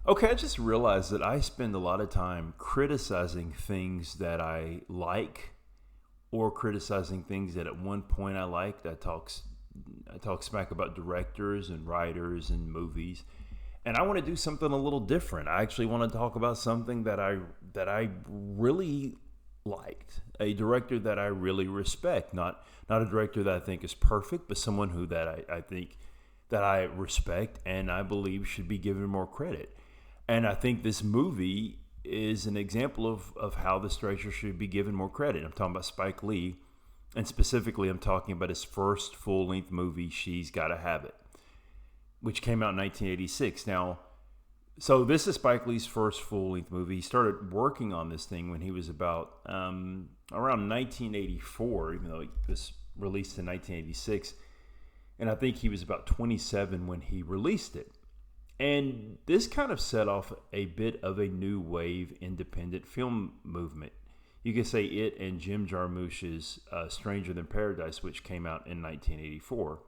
Okay, I just realized that I spend a lot of time criticizing things that I like or criticizing things that at one point I liked. I talk smack about directors and writers and movies. And I want to do something a little different. I actually want to talk about something that I really liked. A director that I really respect, not a director that I think is perfect, but someone who that I think that I respect and I believe should be given more credit. And I think this movie is an example of how this director should be given more credit. I'm talking about Spike Lee, and specifically I'm talking about his first full-length movie, She's Gotta Have It, which came out in 1986. Now, so this is Spike Lee's first full-length movie. He started working on this thing when he was about around 1984, even though it was released in 1986. And I think he was about 27 when he released it. And this kind of set off a bit of a new wave independent film movement. You could say it and Jim Jarmusch's Stranger Than Paradise, which came out in 1984.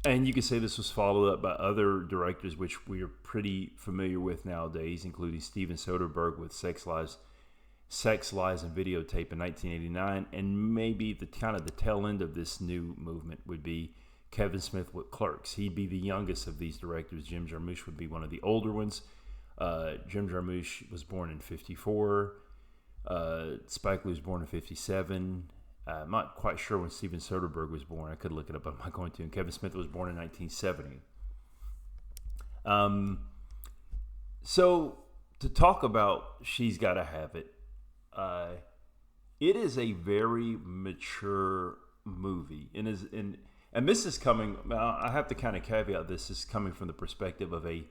And you could say this was followed up by other directors, which we are pretty familiar with nowadays, including Steven Soderbergh with Sex, Lies, and Videotape in 1989. And maybe the tail end of this new movement would be Kevin Smith with Clerks. He'd be the youngest of these directors. Jim Jarmusch would be one of the older ones. Jim Jarmusch was born in 54. Spike Lee was born in 57. I'm not quite sure when Steven Soderbergh was born. I could look it up, but I'm not going to. And Kevin Smith was born in 1970. So to talk about She's Gotta Have It, it is a very mature movie, and this is coming. I have to kind of caveat this is coming from the perspective of a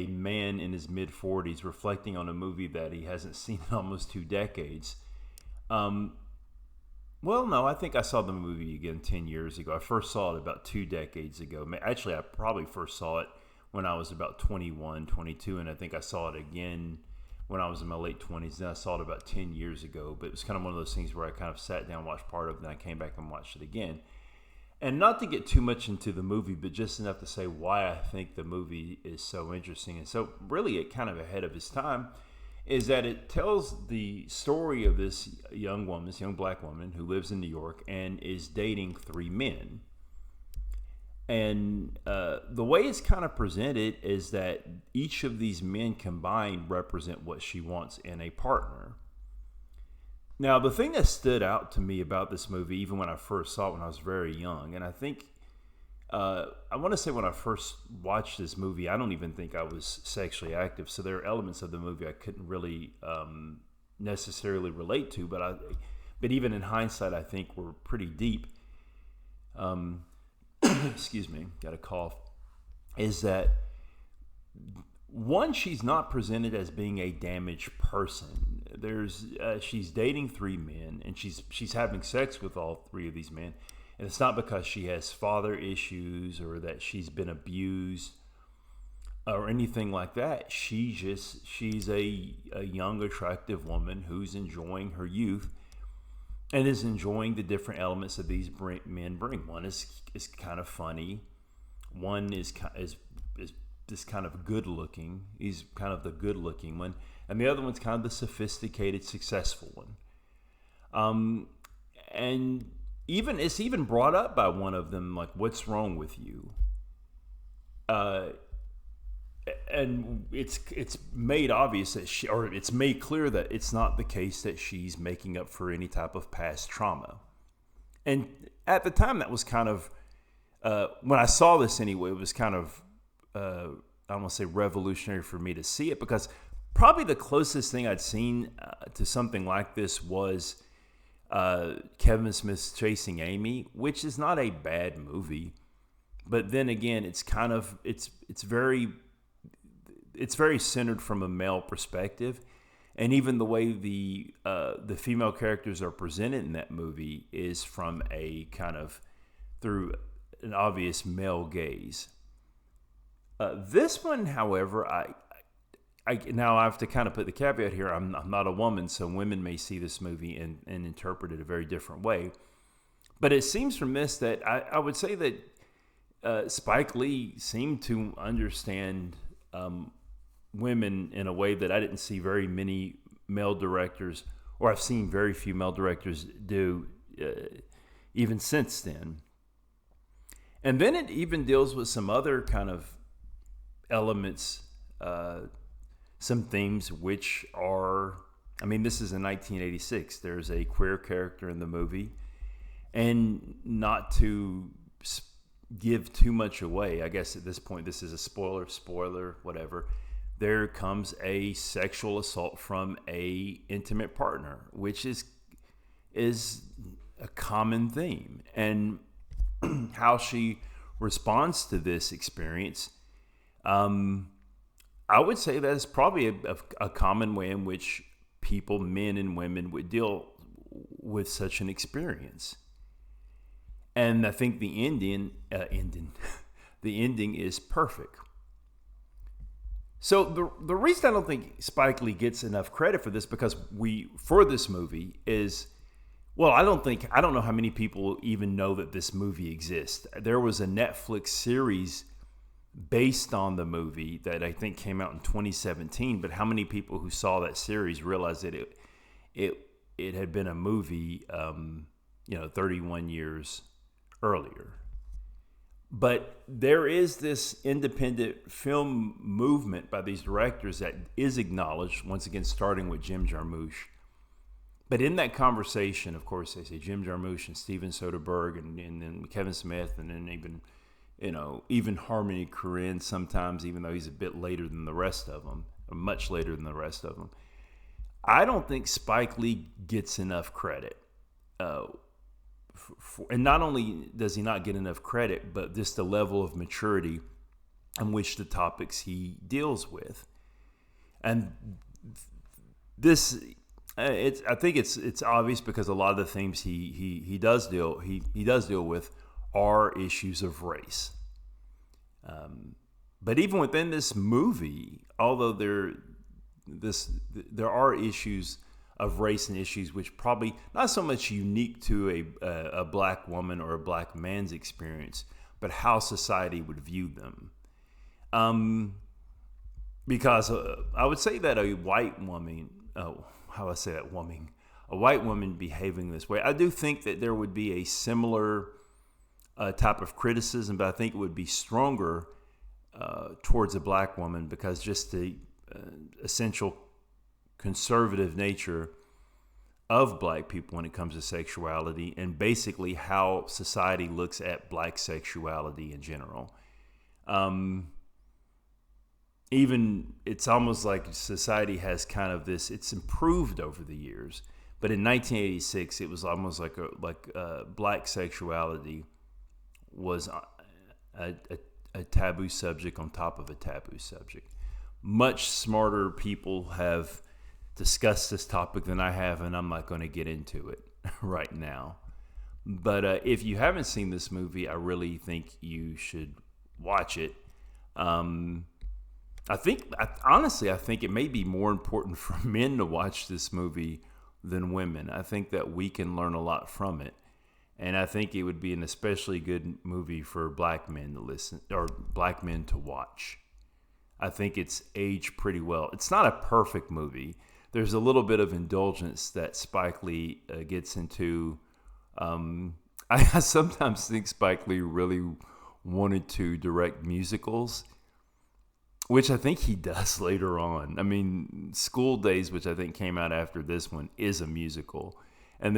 man in his mid 40s reflecting on a movie that he hasn't seen in almost 2 decades. Well, no, I think I saw the movie again 10 years ago. I first saw it about 2 decades ago. Actually, I probably first saw it when I was about 21, 22, and I think I saw it again when I was in my late 20s. Then I saw it about 10 years ago, but it was kind of one of those things where I kind of sat down, watched part of it, and I came back and watched it again. And not to get too much into the movie, but just enough to say why I think the movie is so interesting. And so really it kind of ahead of its time is that it tells the story of this young black woman who lives in New York and is dating 3 men. And the way it's kind of presented is that each of these men combined represent what she wants in a partner. Now, the thing that stood out to me about this movie, even when I first saw it when I was very young, and I think, I want to say when I first watched this movie, I don't even think I was sexually active. So there are elements of the movie I couldn't really necessarily relate to, but even in hindsight, I think were pretty deep. Excuse me, got a cough. Is that one, she's not presented as being a damaged person. She's dating 3 men, and she's having sex with all 3 of these men, and it's not because she has father issues or that she's been abused or anything like that. She's a young, attractive woman who's enjoying her youth and is enjoying the different elements that these men bring. One is kind of funny. One is just kind of good looking. He's kind of the good looking one. And the other one's kind of the sophisticated, successful one. And it's even brought up by one of them, like, what's wrong with you? And it's made obvious that it's made clear that it's not the case that she's making up for any type of past trauma. And at the time, that was kind of, when I saw this anyway, it was kind of, I don't want to say revolutionary for me to see it, because probably the closest thing I'd seen to something like this was Kevin Smith's Chasing Amy, which is not a bad movie, but then again, it's kind of it's very centered from a male perspective, and even the way the female characters are presented in that movie is from a kind of through an obvious male gaze. This one, however, now I have to kind of put the caveat here. I'm not a woman, so women may see this movie and interpret it a very different way. But it seems from this that I would say that Spike Lee seemed to understand women in a way that I didn't see very many male directors, or I've seen very few male directors do even since then. And then it even deals with some other kind of elements, some themes which are, I mean, this is in 1986. There's a queer character in the movie. And not to give too much away, I guess at this point, this is a spoiler, whatever. There comes a sexual assault from a intimate partner, which is a common theme. And how she responds to this experience, I would say that is probably a common way in which people, men and women, would deal with such an experience. And I think the ending is perfect. So the reason I don't think Spike Lee gets enough credit for this, because for this movie is, well, I don't know how many people even know that this movie exists. There was a Netflix series based on the movie that I think came out in 2017, but how many people who saw that series realized that it had been a movie 31 years earlier. But there is this independent film movement by these directors that is acknowledged, once again starting with Jim Jarmusch. But in that conversation, of course, they say Jim Jarmusch and Steven Soderbergh and then Kevin Smith, and then even Harmony Korine sometimes, even though he's a bit later than the rest of them, or much later than the rest of them. I don't think Spike Lee gets enough credit. And not only does he not get enough credit, but just the level of maturity in which the topics he deals with. And this, I think it's obvious because a lot of the themes he does deal with are issues of race. But even within this movie, although there are issues of race and issues which probably not so much unique to a black woman or a black man's experience, but how society would view them. Because I would say that a white woman behaving this way, I do think that there would be a similar type of criticism, but I think it would be stronger towards a black woman, because just the essential conservative nature of black people when it comes to sexuality, and basically how society looks at black sexuality in general. Even it's almost like society has kind of this, it's improved over the years, but in 1986 it was almost like black sexuality was a taboo subject on top of a taboo subject. Much smarter people have discussed this topic than I have, and I'm not going to get into it right now. But if you haven't seen this movie, I really think you should watch it. I think it may be more important for men to watch this movie than women. I think that we can learn a lot from it. And I think it would be an especially good movie for black men to listen, or black men to watch. I think it's aged pretty well. It's not a perfect movie. There's a little bit of indulgence that Spike Lee gets into. I sometimes think Spike Lee really wanted to direct musicals, which I think he does later on. I mean, School Days, which I think came out after this one, is a musical. And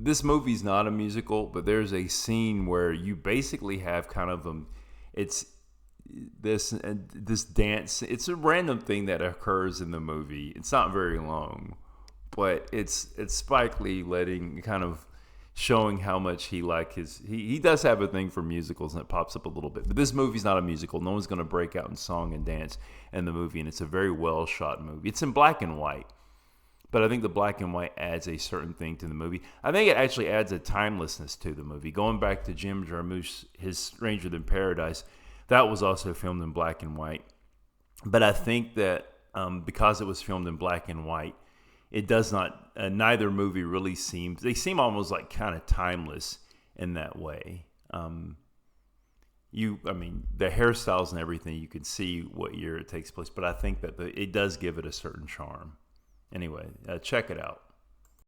this movie's not a musical, but there's a scene where you basically have kind of it's this dance. It's a random thing that occurs in the movie. It's not very long, but it's Spike Lee showing how much he he does have a thing for musicals, and it pops up a little bit. But this movie's not a musical. No one's going to break out in song and dance in the movie, and it's a very well shot movie. It's in black and white, but I think the black and white adds a certain thing to the movie. I think it actually adds a timelessness to the movie. Going back to Jim Jarmusch, his Stranger Than Paradise, that was also filmed in black and white. But I think that because it was filmed in black and white, it does not, neither movie really they seem almost like kind of timeless in that way. I mean, the hairstyles and everything, you can see what year it takes place, but I think that it does give it a certain charm. Anyway, check it out.